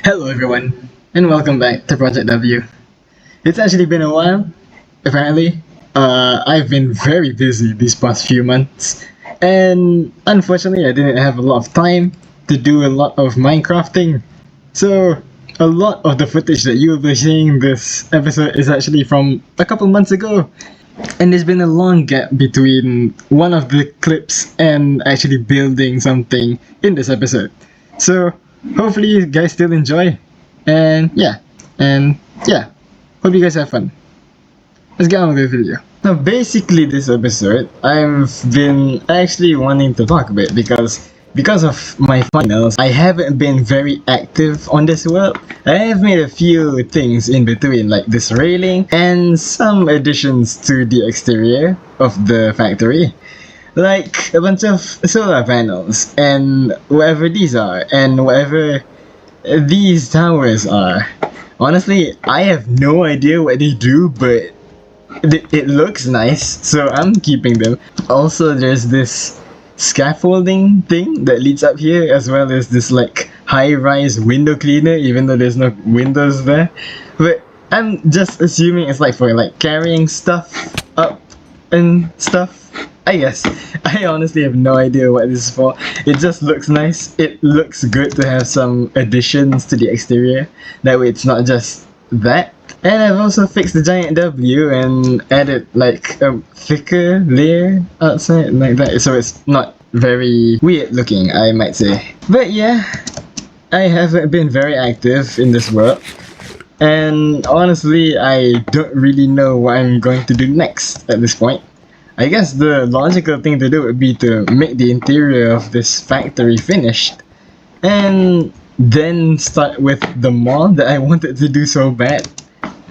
Hello everyone, and welcome back to Project W. It's actually been a while, apparently. I've been very busy these past few months, and unfortunately I didn't have a lot of time to do a lot of Minecrafting. So, a lot of the footage that you will be seeing this episode is actually from a couple months ago. And there's been a long gap between one of the clips and actually building something in this episode. So, hopefully you guys still enjoy. And yeah, hope you guys have fun. Let's get on with the video. Now, basically, this episode, I've been actually wanting to talk a bit because of my finals, I haven't been very active on this world. I have made a few things in between, like this railing and some additions to the exterior of the factory. Like a bunch of solar panels and whatever these are and whatever these towers are. Honestly, I have no idea what they do, but it looks nice, so I'm keeping them. Also, there's this scaffolding thing that leads up here, as well as this like high-rise window cleaner, even though there's no windows there. But I'm just assuming it's like for like carrying stuff up and stuff. I guess. I honestly have no idea what this is for. It just looks nice. It looks good to have some additions to the exterior. That way it's not just that. And I've also fixed the giant W and added like a thicker layer outside like that, so it's not very weird looking, I might say. But yeah, I haven't been very active in this world, and honestly I don't really know what I'm going to do next at this point. I guess the logical thing to do would be to make the interior of this factory finished, and then start with the mall that I wanted to do so bad.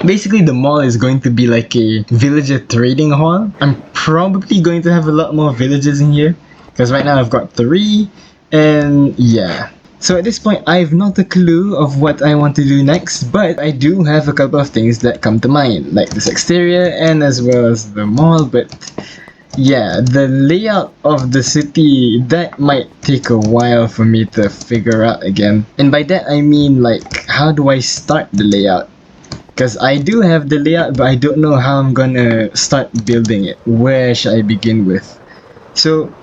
Basically, the mall is going to be like a villager trading hall. I'm probably going to have a lot more villages in here, because right now I've got 3, and yeah. So at this point, I have not a clue of what I want to do next, but I do have a couple of things that come to mind, like this exterior and as well as the mall, but yeah, the layout of the city, that might take a while for me to figure out again. And by that I mean like, how do I start the layout? Because I do have the layout, but I don't know how I'm gonna start building it. Where should I begin with? So,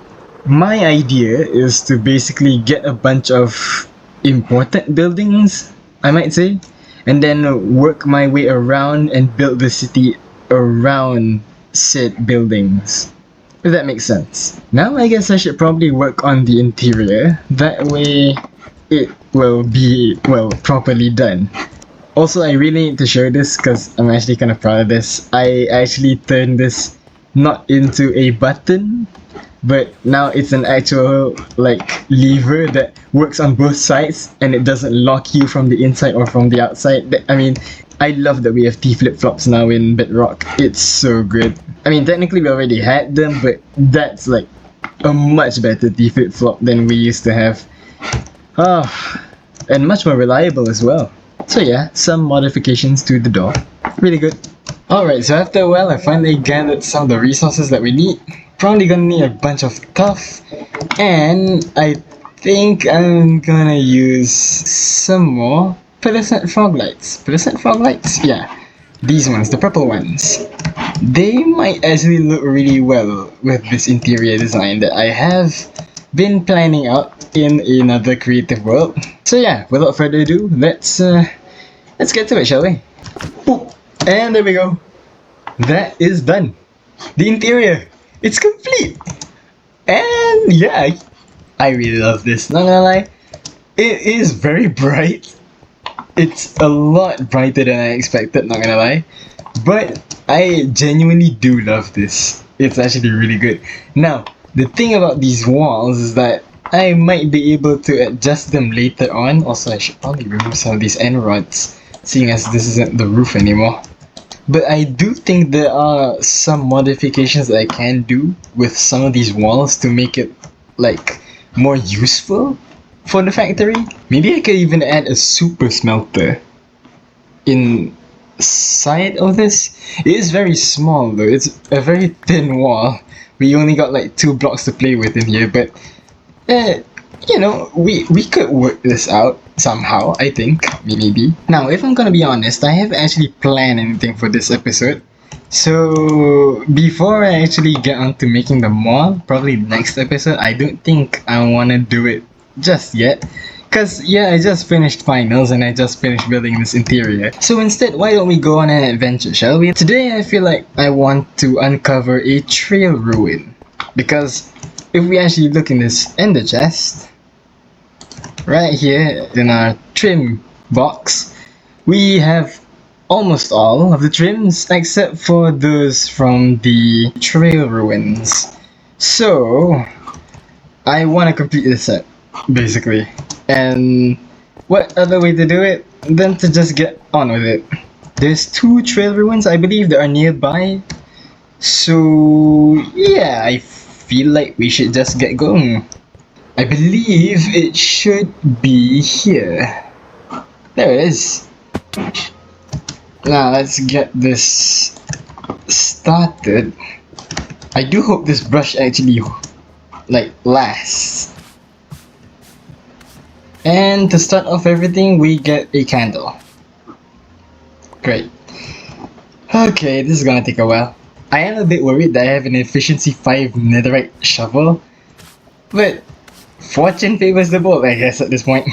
my idea is to basically get a bunch of important buildings, I might say, and then work my way around and build the city around said buildings. If that makes sense. Now I guess I should probably work on the interior. That way it will be, well, properly done. Also, I really need to show this because I'm actually kind of proud of this. I actually turned this not into a button, but now it's an actual like lever that works on both sides, and it doesn't lock you from the inside or from the outside. I mean, I love that we have T flip-flops now in Bedrock. It's so good. I mean, technically we already had them, but that's like a much better T flip-flop than we used to have. Ah, and much more reliable as well. So yeah, some modifications to the door. Really good. Alright, so after a while I finally gathered some of the resources that we need. Probably gonna need a bunch of stuff. And I think I'm gonna use some more pearlescent frog lights. Pearlescent frog lights? Yeah. These ones, the purple ones. They might actually look really well with this interior design that I have been planning out in another creative world. So yeah, without further ado, let's get to it, shall we? Boop. And there we go. That is done. The interior, it's complete. And yeah, I really love this. Not gonna lie, it is very bright. It's a lot brighter than I expected. Not gonna lie, but I genuinely do love this. It's actually really good. Now, the thing about these walls is that I might be able to adjust them later on. Also, I should probably remove some of these end rods, seeing as this isn't the roof anymore. But I do think there are some modifications that I can do with some of these walls to make it like more useful for the factory. Maybe I could even add a super smelter inside of this. It is very small though. It's a very thin wall. We only got like 2 blocks to play with in here, but you know, we could work this out. somehow, I think, maybe. Now, if I'm gonna be honest, I haven't actually planned anything for this episode. So, before I actually get on to making the mall, probably next episode, I don't think I wanna do it just yet. Cause yeah, I just finished finals and I just finished building this interior. So instead, why don't we go on an adventure, shall we? Today I feel like I want to uncover a trail ruin. Because if we actually look in this ender chest, right here in our trim box, we have almost all of the trims except for those from the trail ruins. So I want to complete this set, basically. And what other way to do it than to just get on with it? There's 2 trail ruins, I believe, that are nearby. So yeah, I feel like we should just get going. I believe it should be here. There it is. Now let's get this started. I do hope this brush actually lasts. And to start off everything, we get a candle. Great. Okay, this is gonna take a while. I am a bit worried that I have an efficiency 5 netherite shovel, but fortune favors the bold, I guess, at this point.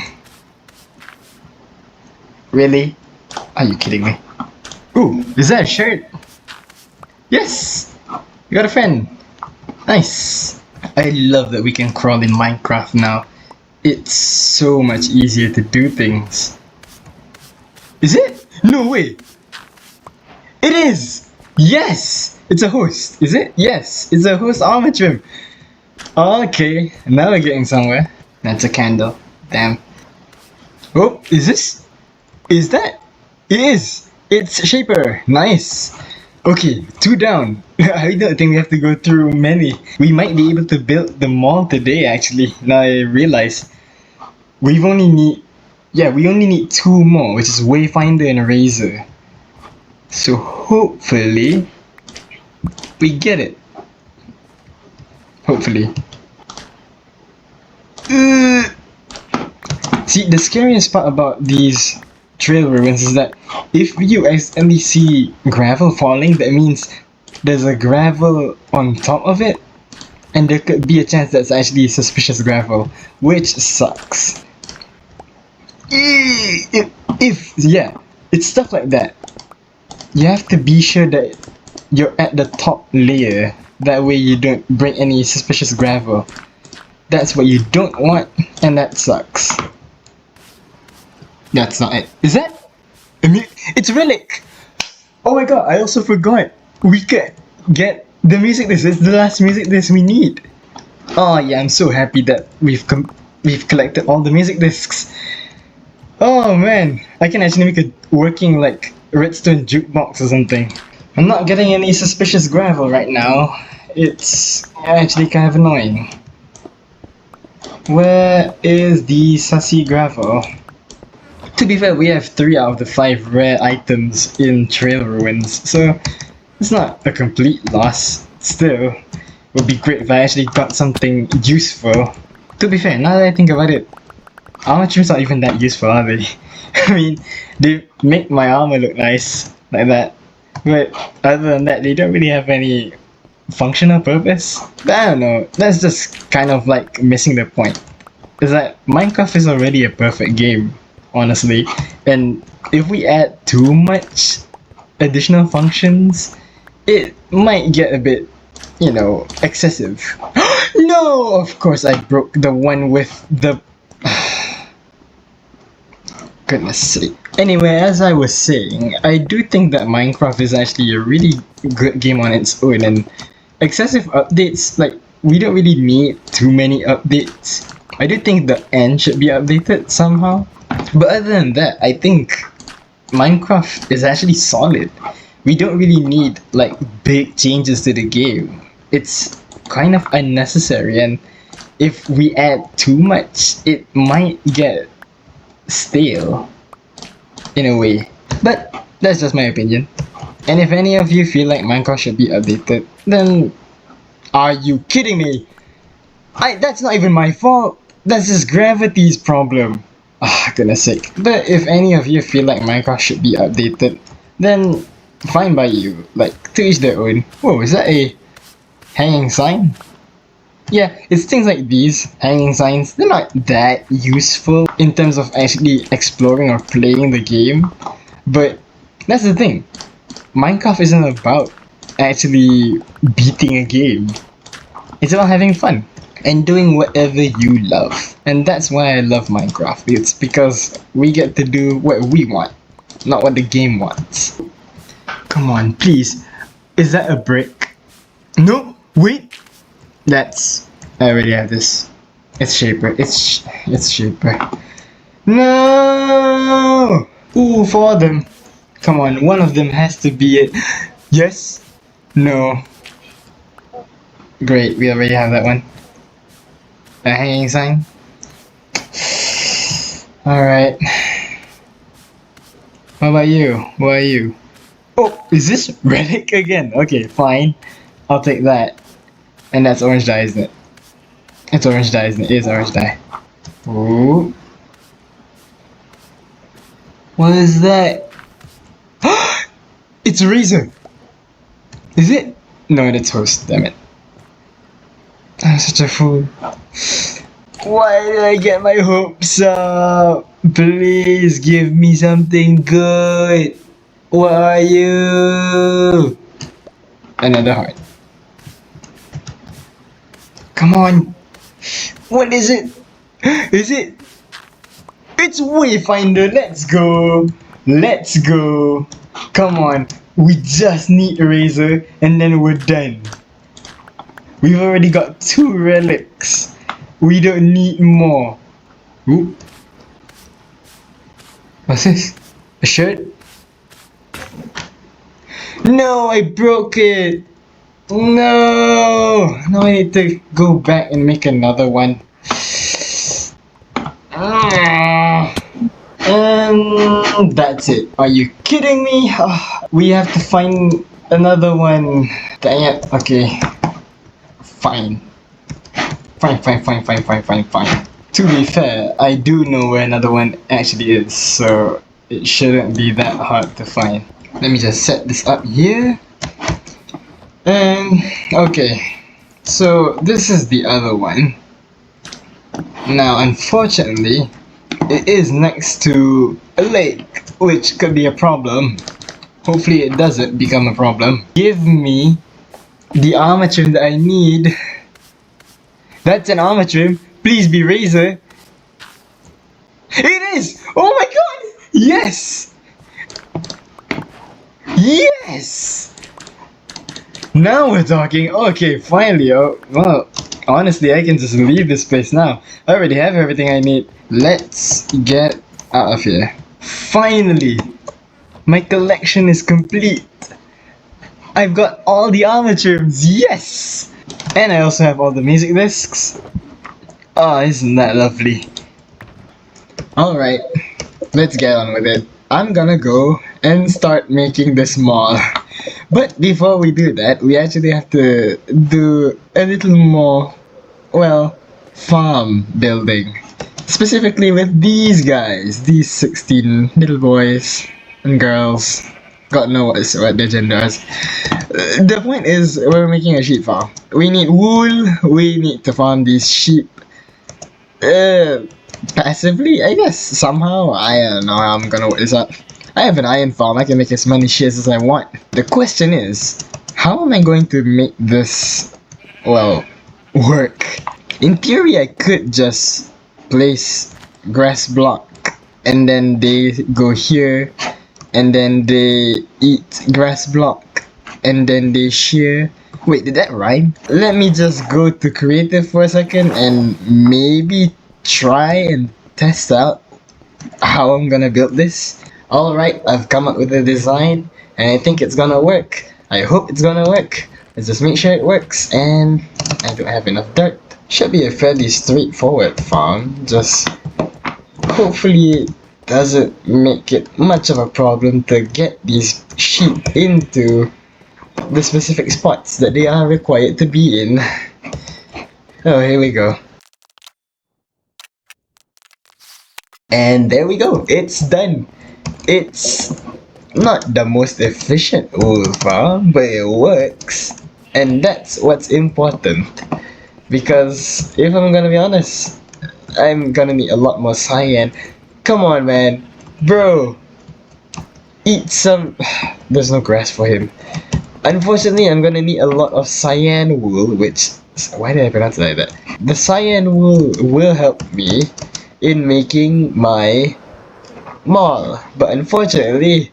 Really? Are you kidding me? Ooh, is that a shirt? Yes! You got a friend. Nice. I love that we can crawl in Minecraft now. It's so much easier to do things. Is it? No way! It is! Yes! It's a host, is it? Yes, it's a host armor trim. Okay, now we're getting somewhere. That's a candle. Damn. Oh, is this? Is that? It is! It's Shaper. Nice. Okay, 2 down. I don't think we have to go through many. We might be able to build the mall today actually. Now I realize we only need 2 more, which is Wayfinder and Razor. So hopefully we get it. Hopefully. See, the scariest part about these trail ruins is that if you accidentally see gravel falling, that means there's a gravel on top of it, and there could be a chance that's actually suspicious gravel, which sucks. It's stuff like that. You have to be sure that you're at the top layer, that way you don't break any suspicious gravel. That's what you don't want, and that sucks. That's not it. Is that? It's Relic! Oh my god, I also forgot. We could get the music disc. It's the last music disc we need. Oh yeah, I'm so happy that we've collected all the music discs. Oh man, I can actually make a working redstone jukebox or something. I'm not getting any suspicious gravel right now. It's actually kind of annoying. Where is the sussy gravel? To be fair, we have 3 out of the 5 rare items in Trail Ruins, so it's not a complete loss. Still, it would be great if I actually got something useful. To be fair, now that I think about it, armor trims not even that useful, are they? I mean, they make my armor look nice, like that. But other than that, they don't really have any functional purpose. But I don't know, that's just kind of like missing the point. Is that Minecraft is already a perfect game, honestly, and if we add too much additional functions, it might get a bit, excessive. No! Of course I broke the one with the... Goodness sake. Anyway, as I was saying, I do think that Minecraft is actually a really good game on its own, and excessive updates, we don't really need too many updates. I do think the end should be updated somehow. But other than that, I think Minecraft is actually solid. We don't really need big changes to the game. It's kind of unnecessary, and if we add too much, it might get stale in a way. But that's just my opinion. And if any of you feel like Minecraft should be updated, then are you kidding me? That's not even my fault. That's just gravity's problem. Ah, goodness sake. But if any of you feel like Minecraft should be updated, then fine by you. Like, to each their own. Whoa, is that a hanging sign? Yeah, it's things like these hanging signs. They're not that useful in terms of actually exploring or playing the game. But that's the thing. Minecraft isn't about actually beating a game. It's about having fun and doing whatever you love. And that's why I love Minecraft. It's because we get to do what we want, not what the game wants. Come on, please. Is that a brick? No, wait. That's. I already have this. It's Shaper. It's Shaper. No! Ooh, four of them. Come on, one of them has to be it. Yes? No. Great, we already have that one. A hanging sign. Alright. What about you? What are you? Oh, is this relic again? Okay, fine. I'll take that. And that's orange dye, isn't it? It's orange dye, isn't it? It is orange dye. Ooh. What is that? It's a razor! Is it? No, it's toast, damn it. I'm such a fool. Why did I get my hopes up? Please give me something good. What are you? Another heart. Come on. What is it? Is it? It's Wayfinder. Let's go. Let's go. Come on. We just need a razor and then we're done. We've already got 2 relics. We don't need more. Ooh. What's this? A shirt? No, I broke it. No. Now I need to go back and make another one. And that's it. Are you kidding me? We have to find another one. Dang it. Okay. Fine. Fine. To be fair, I do know where another one actually is, so it shouldn't be that hard to find. Let me just set this up here. And okay. So this is the other one. Now, unfortunately, it is next to a lake, which could be a problem. Hopefully it doesn't become a problem. Give me the armor trim that I need. That's an armor trim. Please be razor. It is! Oh my god! Yes! Yes! Now we're talking. Okay, finally. Oh, well, honestly, I can just leave this place now. I already have everything I need. Let's get out of here. Finally! My collection is complete. I've got all the armor trims. Yes! And I also have all the music discs. Oh, isn't that lovely? Alright, let's get on with it. I'm gonna go and start making this mall. But before we do that, we actually have to do a little more, well, farm building. Specifically with these guys, these 16 little boys and girls. God knows what their gender is. The point is, we're making a sheep farm. We need wool, we need to farm these sheep. Passively, I guess. Somehow, I don't know how I'm gonna work this out. I have an iron farm, I can make as many shares as I want. The question is, how am I going to make this, well, work? In theory, I could just place grass block, and then they go here, and then they eat grass block, and then they shear. Wait, did that rhyme? Let me just go to creative for a second and maybe try and test out how I'm gonna build this. Alright, I've come up with a design and I think it's gonna work. I hope it's gonna work. Let's just make sure it works, and I don't have enough dirt. Should be a fairly straightforward farm, just hopefully it doesn't make it much of a problem to get these sheep into the specific spots that they are required to be in. Oh, here we go. And there we go, it's done. It's not the most efficient wool farm, but it works. And that's what's important. Because if I'm gonna be honest, I'm gonna need a lot more cyan. Come on, man. Bro, eat some. There's no grass for him. Unfortunately, I'm gonna need a lot of cyan wool, which. Why did I pronounce it like that? The cyan wool will help me in making my mall. But unfortunately,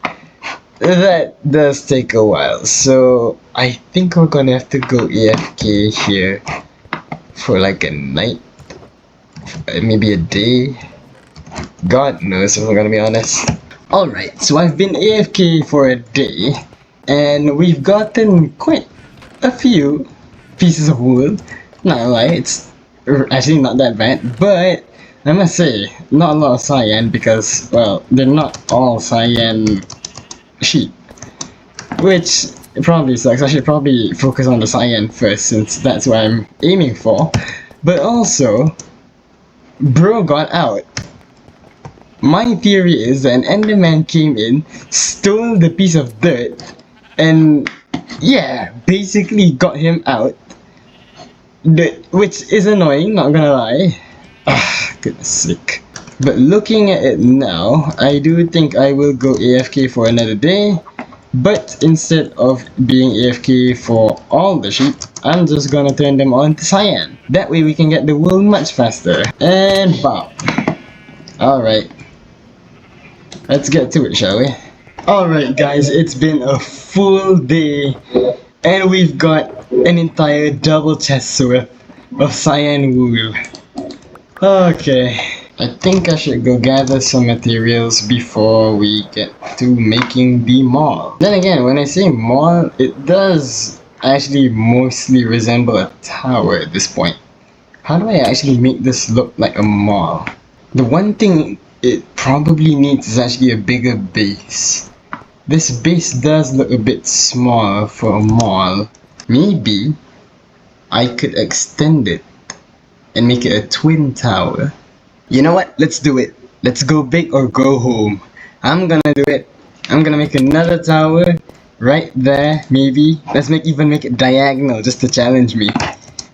that does take a while. So I think we're gonna have to go AFK here for like a night, maybe a day. God knows if I'm gonna be honest. Alright, so I've been AFK for a day, and we've gotten quite a few pieces of wood. Not gonna lie, it's actually not that bad, but I must say, not a lot of cyan because, well, they're not all cyan sheep. Which probably sucks. I should probably focus on the cyan first since that's what I'm aiming for. But also, bro got out. My theory is that an Enderman came in, stole the piece of dirt, and yeah, basically got him out. Which is annoying, not gonna lie. Ah, goodness sake. But looking at it now, I do think I will go AFK for another day. But instead of being AFK for all the sheep, I'm just gonna turn them on to cyan. That way we can get the wool much faster. And bop. Alright. Let's get to it, shall we? Alright guys, it's been a full day and we've got an entire double chest worth of cyan wool. Okay, I think I should go gather some materials before we get to making the mall. Then again, when I say mall, it does actually mostly resemble a tower at this point. How do I actually make this look like a mall? The one thing it probably needs is actually a bigger base. This base does look a bit small for a mall. Maybe I could extend it and make it a twin tower. You know what? Let's do it. Let's go big or go home. I'm gonna do it. I'm gonna make another tower right there, maybe. Let's even make it diagonal just to challenge me.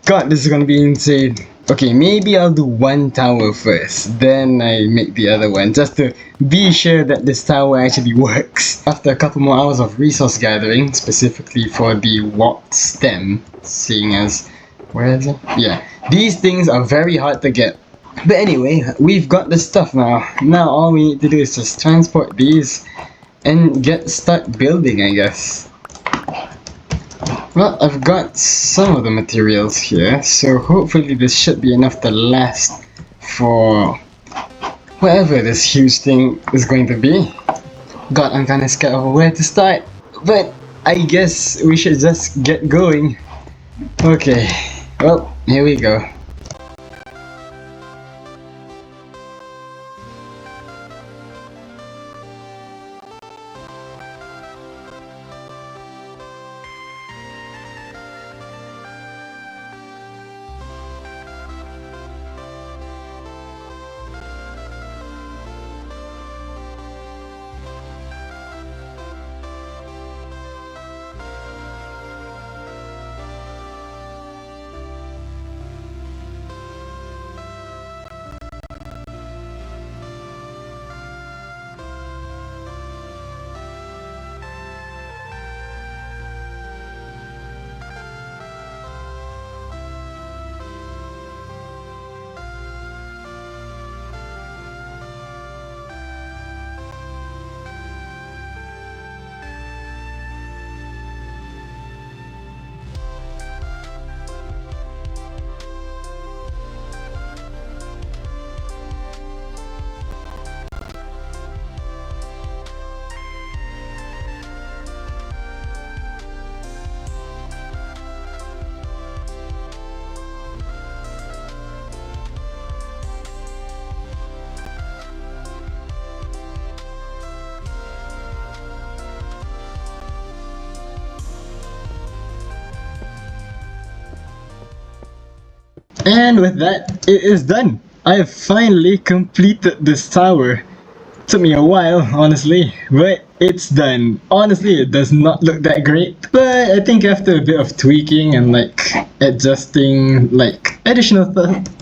God, this is gonna be insane. Okay, maybe I'll do one tower first, then I make the other one, just to be sure that this tower actually works. After a couple more hours of resource gathering, specifically for the warped stem, seeing as... where is it? Yeah, these things are very hard to get. But anyway, we've got the stuff now. Now all we need to do is just transport these and start building, I guess. Well, I've got some of the materials here, so hopefully this should be enough to last for whatever this huge thing is going to be. God, I'm kinda scared of where to start, but I guess we should just get going. Okay, well, here we go. And with that, it is done. I finally completed this tower. Took me a while, honestly, but it's done. Honestly, it does not look that great, but I think after a bit of tweaking and like adjusting like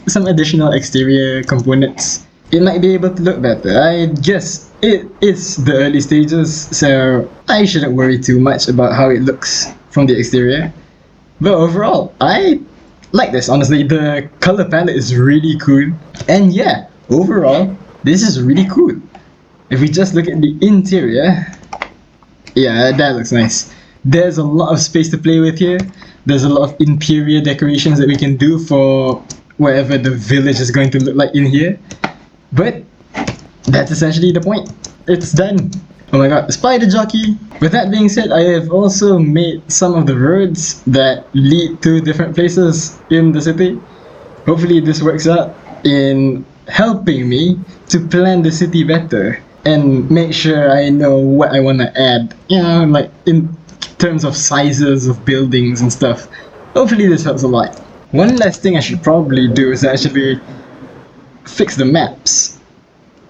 some additional exterior components, it might be able to look better. I guess it is the early stages, so I shouldn't worry too much about how it looks from the exterior. But overall, I like this. Honestly, the color palette is really cool, and yeah, overall, this is really cool. If we just look at the interior, yeah, that looks nice. There's a lot of space to play with here. There's a lot of interior decorations that we can do for whatever the village is going to look like in here. But that's essentially the point. It's done. Oh my god, spider jockey! With that being said, I have also made some of the roads that lead to different places in the city. Hopefully this works out in helping me to plan the city better and make sure I know what I want to add, like in terms of sizes of buildings and stuff. Hopefully this helps a lot. One last thing I should probably do is actually fix the maps.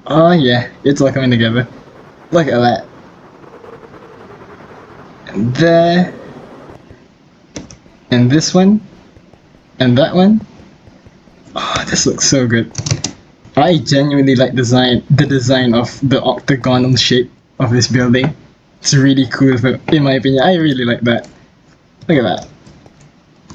Oh yeah, it's all coming together. Look at that. And there. And this one. And that one. Oh, this looks so good. I genuinely like the design of the octagonal shape of this building. It's really cool, in my opinion. I really like that. Look at that.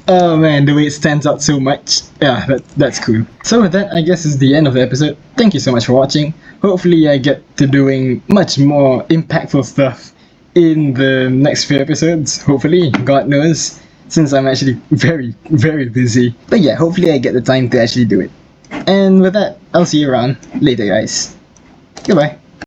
Oh man, the way it stands out so much. Yeah, that's cool. So with that, I guess is the end of the episode. Thank you so much for watching. Hopefully I get to doing much more impactful stuff in the next few episodes. Hopefully, God knows, since I'm actually very, very busy. But yeah, hopefully I get the time to actually do it. And with that, I'll see you around later, guys. Goodbye.